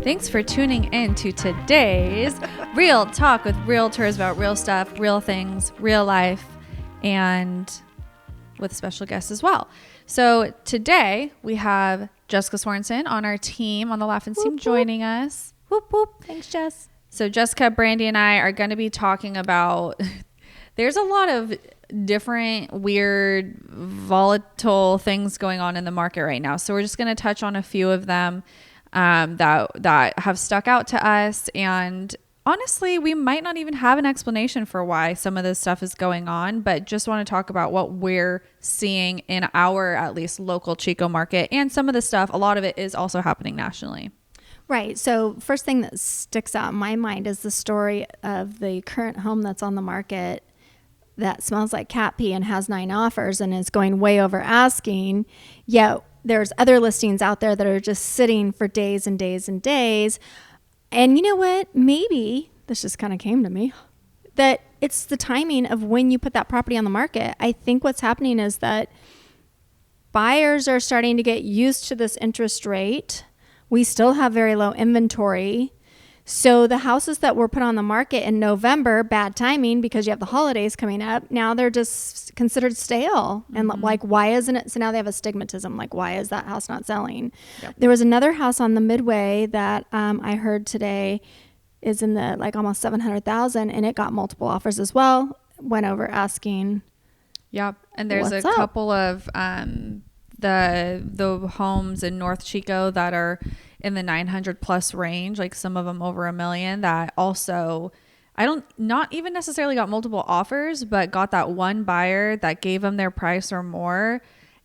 Thanks for tuning in to today's Real Talk with Realtors about real stuff, real things, real life, and with special guests as well. So today we have Jessica Sorensen on our team, on the Laughing team, joining us. Whoop, whoop. Thanks, Jess. So Jessica, Brandy, and I are going to be talking about, there's a lot of different weird, volatile things going on in the market right now. So we're just going to touch on a few of them that have stuck out to us. And honestly, we might not even have an explanation for why some of this stuff is going on, but just want to talk about what we're seeing in our, at least, local Chico market. And some of the stuff, a lot of it is also happening nationally. Right. So first thing that sticks out in my mind is the story of the current home that's on the market that smells like cat pee and has 9 offers and is going way over asking. Yet there's other listings out there that are just sitting for days and days and days. And you know what? Maybe this just kind of came to me that it's the timing of when you put that property on the market. I think what's happening is that buyers are starting to get used to this interest rate. We still have very low inventory. So the houses that were put on the market in November, bad timing because you have the holidays coming up, now they're just considered stale. And like, why isn't it? So now they have a stigmatism. Like, why is that house not selling? Yep. There was another house on the Midway that I heard today is in the like almost 700,000 and it got multiple offers as well. Went over asking. Yep. And there's a couple of the homes in North Chico that are in the 900 plus range, like some of them over $1 million, that also not even necessarily got multiple offers, but got that one buyer that gave them their price or more.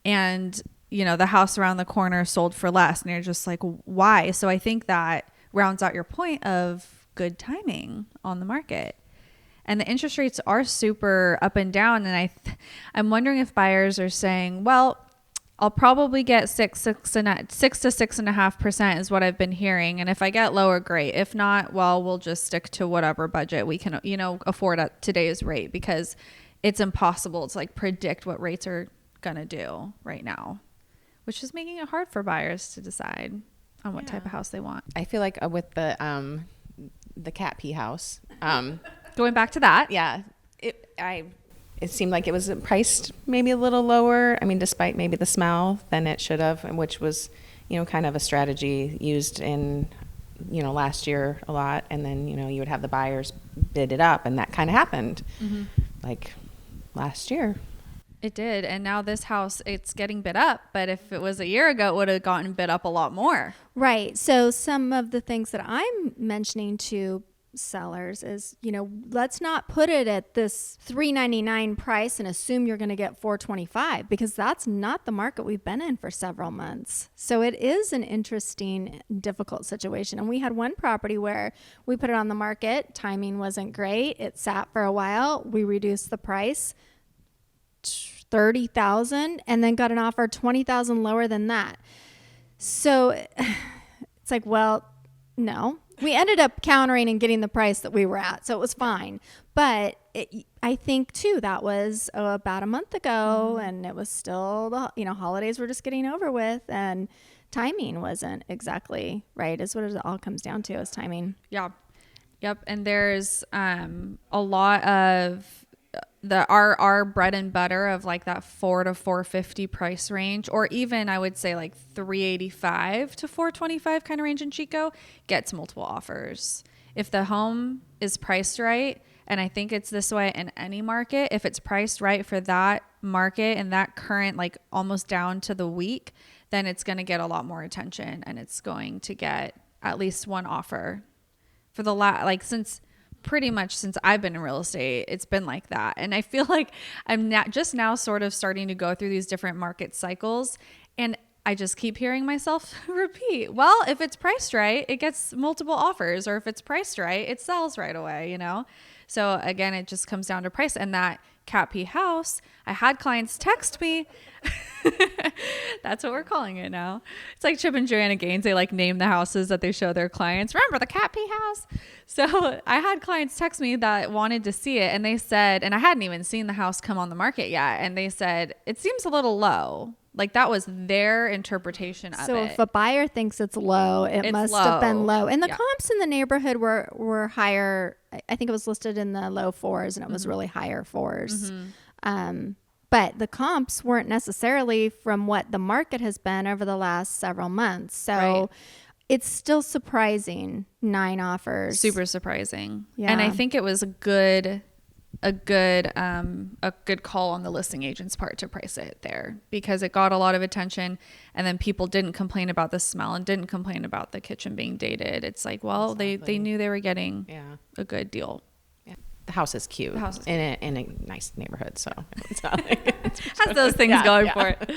And, you know, the house around the corner sold for less. And you're just like, why? So I think that rounds out your point of good timing on the market. And the interest rates are super up and down. And I'm wondering if buyers are saying, well, I'll probably get 6 to 6.5% is what I've been hearing. And if I get lower, great. If not, well, we'll just stick to whatever budget we can, afford at today's rate, because it's impossible to like predict what rates are going to do right now, which is making it hard for buyers to decide on what type of house they want. I feel like with the cat pee house, going back to that. Yeah. It seemed like it was priced maybe a little lower. I mean, despite maybe the smell than it should have, and which was, kind of a strategy used in, last year a lot. And then, you would have the buyers bid it up, and that kind of happened like last year. It did. And now this house, it's getting bid up. But if it was a year ago, it would have gotten bid up a lot more. Right. So some of the things that I'm mentioning to sellers is, let's not put it at this $399 price and assume you're going to get $425, because that's not the market we've been in for several months. So it is an interesting, difficult situation. And we had one property where we put it on the market, timing wasn't great, it sat for a while, we reduced the price $30,000 and then got an offer $20,000 lower than that. So it's like, well, no. We ended up countering and getting the price that we were at, so it was fine. But I think, too, that was about a month ago, and it was still, holidays were just getting over with, and timing wasn't exactly right, is what it all comes down to, is timing. Yeah. Yep. And there's a lot of our bread and butter of like that $400 to $450 price range, or even I would say like $385 to $425 kind of range in Chico, gets multiple offers. If the home is priced right, and I think it's this way in any market, if it's priced right for that market and that current, like almost down to the week, then it's going to get a lot more attention, and it's going to get at least one offer for the pretty much since I've been in real estate, it's been like that. And I feel like I'm just now sort of starting to go through these different market cycles, and I just keep hearing myself repeat, well, if it's priced right, it gets multiple offers, or if it's priced right, it sells right away, So again, it just comes down to price. And that cat pee house, I had clients text me. That's what we're calling it now. It's like Chip and Joanna Gaines. They like name the houses that they show their clients. Remember the cat pee house? So I had clients text me that wanted to see it. And they said, and I hadn't even seen the house come on the market yet. And they said, it seems a little low. Like that was their interpretation of So it. if a buyer thinks it's low, it It's must have been low. low. And the Yeah. comps in the neighborhood were higher. I think it was listed in the low fours, and it was really higher fours. But the comps weren't necessarily from what the market has been over the last several months. So Right. it's still surprising, 9 offers. Super surprising. Yeah. And I think it was a good call on the listing agent's part to price it there, because it got a lot of attention, and then people didn't complain about the smell and didn't complain about the kitchen being dated. It's like, well, Exactly. they knew they were getting Yeah. a good deal. Yeah. The house is cute. The house is in a nice neighborhood, so it's not like Has those things Yeah, going yeah. for it.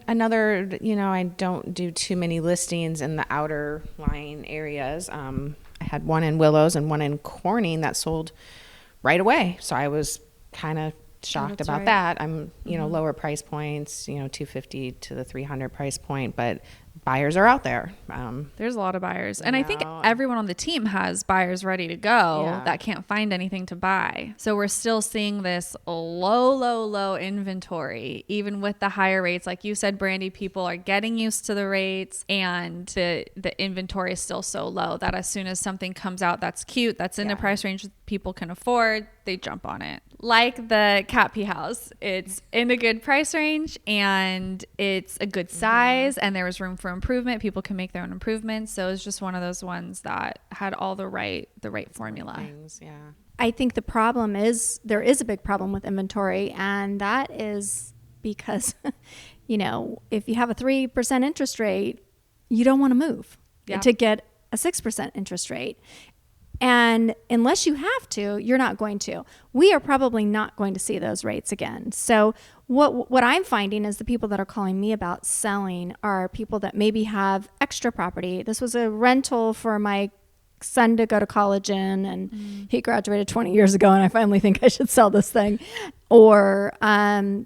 Another, I don't do too many listings in the outer lying areas. I had one in Willows and one in Corning that sold right away. So I was kind of shocked that's about right. that. I'm, lower price points, 250 to the 300 price point, but buyers are out there. There's a lot of buyers. And I think know. everyone on the team has buyers ready to go Yeah. that can't find anything to buy. So we're still seeing this low inventory, even with the higher rates. Like you said, Brandy, people are getting used to the rates, and the inventory is still so low that as soon as something comes out that's cute, that's in a price range people can afford, they jump on it. Like the Cat P house, it's in a good price range and it's a good size, and there was room for improvement. People can make their own improvements. So it's just one of those ones that had all the right formula. Things, yeah. I think the problem is there is a big problem with inventory, and that is because, if you have a 3% interest rate, you don't want to move to get a 6% interest rate. And unless you have to, you're not going to. We are probably not going to see those rates again. So what I'm finding is the people that are calling me about selling are people that maybe have extra property. This was a rental for my son to go to college in, and he graduated 20 years ago, and I finally think I should sell this thing. Or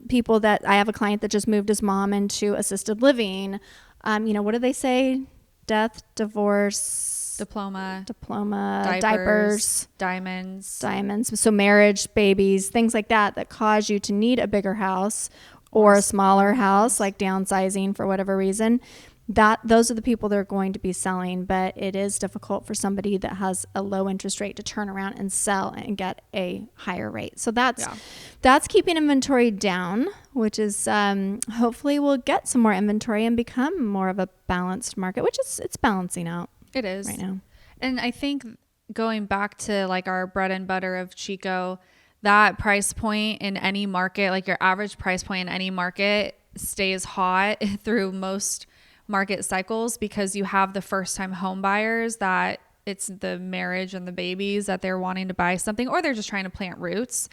people that I have a client that just moved his mom into assisted living. What do they say? Death, divorce, Diploma, diapers, diamonds. So marriage, babies, things like that cause you to need a bigger house or a smaller house, like downsizing for whatever reason. Those are the people that are going to be selling, but it is difficult for somebody that has a low interest rate to turn around and sell and get a higher rate. So that's keeping inventory down, which is hopefully we'll get some more inventory and become more of a balanced market, which it's balancing out. It is right now. And I think going back to like our bread and butter of Chico, that price point in any market, like your average price point in any market, stays hot through most market cycles, because you have the first time home buyers that it's the marriage and the babies that they're wanting to buy something, or they're just trying to plant roots.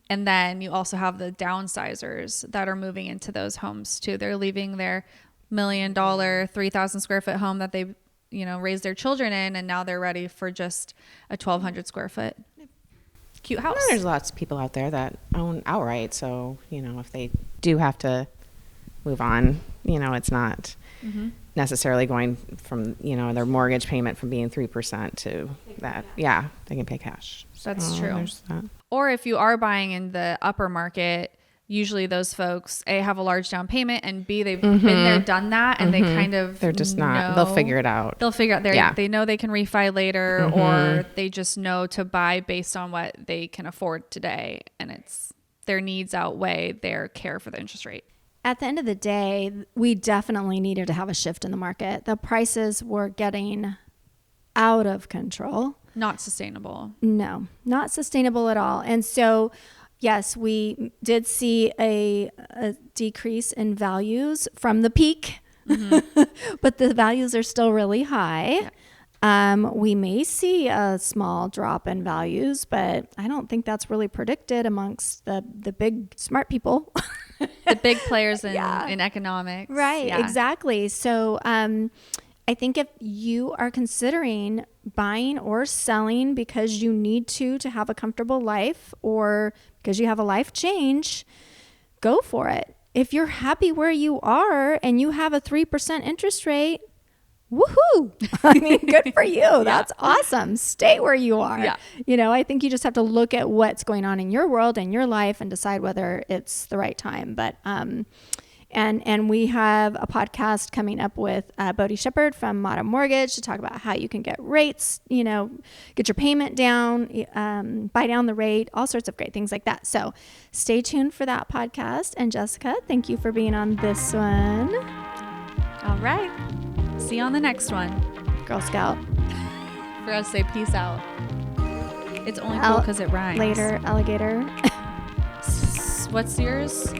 And then you also have the downsizers that are moving into those homes too. They're leaving their $1 million, 3,000 square foot home that they raise their children in, and now they're ready for just a 1,200 square foot cute house. There's lots of people out there that own outright, so if they do have to move on, it's not necessarily going from their mortgage payment from being 3% to that. Yeah, they can pay cash. That's So true. there's that. Or if you are buying in the upper market, usually those folks, A, have a large down payment, and B, they've been there, done that, and they kind of They're just not. They'll figure it out. They'll figure out. They know they can refi later, or they just know to buy based on what they can afford today, and it's their needs outweigh their care for the interest rate. At the end of the day, we definitely needed to have a shift in the market. The prices were getting out of control. Not sustainable. No, not sustainable at all. And so, yes, we did see a decrease in values from the peak, but the values are still really high. We may see a small drop in values, but I don't think that's really predicted amongst the big smart people. The big players in economics. Right, Yeah. exactly. So I think if you are considering buying or selling because you need to have a comfortable life, or because you have a life change, go for it. If you're happy where you are and you have a 3% interest rate, woohoo! I mean, good for you. That's awesome. Stay where you are. Yeah. I think you just have to look at what's going on in your world and your life and decide whether it's the right time. But And we have a podcast coming up with Bodie Shepherd from Motto Mortgage to talk about how you can get rates, get your payment down, buy down the rate, all sorts of great things like that. So stay tuned for that podcast. And Jessica, thank you for being on this one. All right. See you on the next one. Girl Scout. For us to say peace out. It's only cool because it rhymes. Later, alligator. What's yours?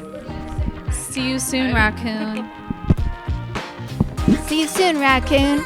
See you soon, raccoon. See you soon, raccoon.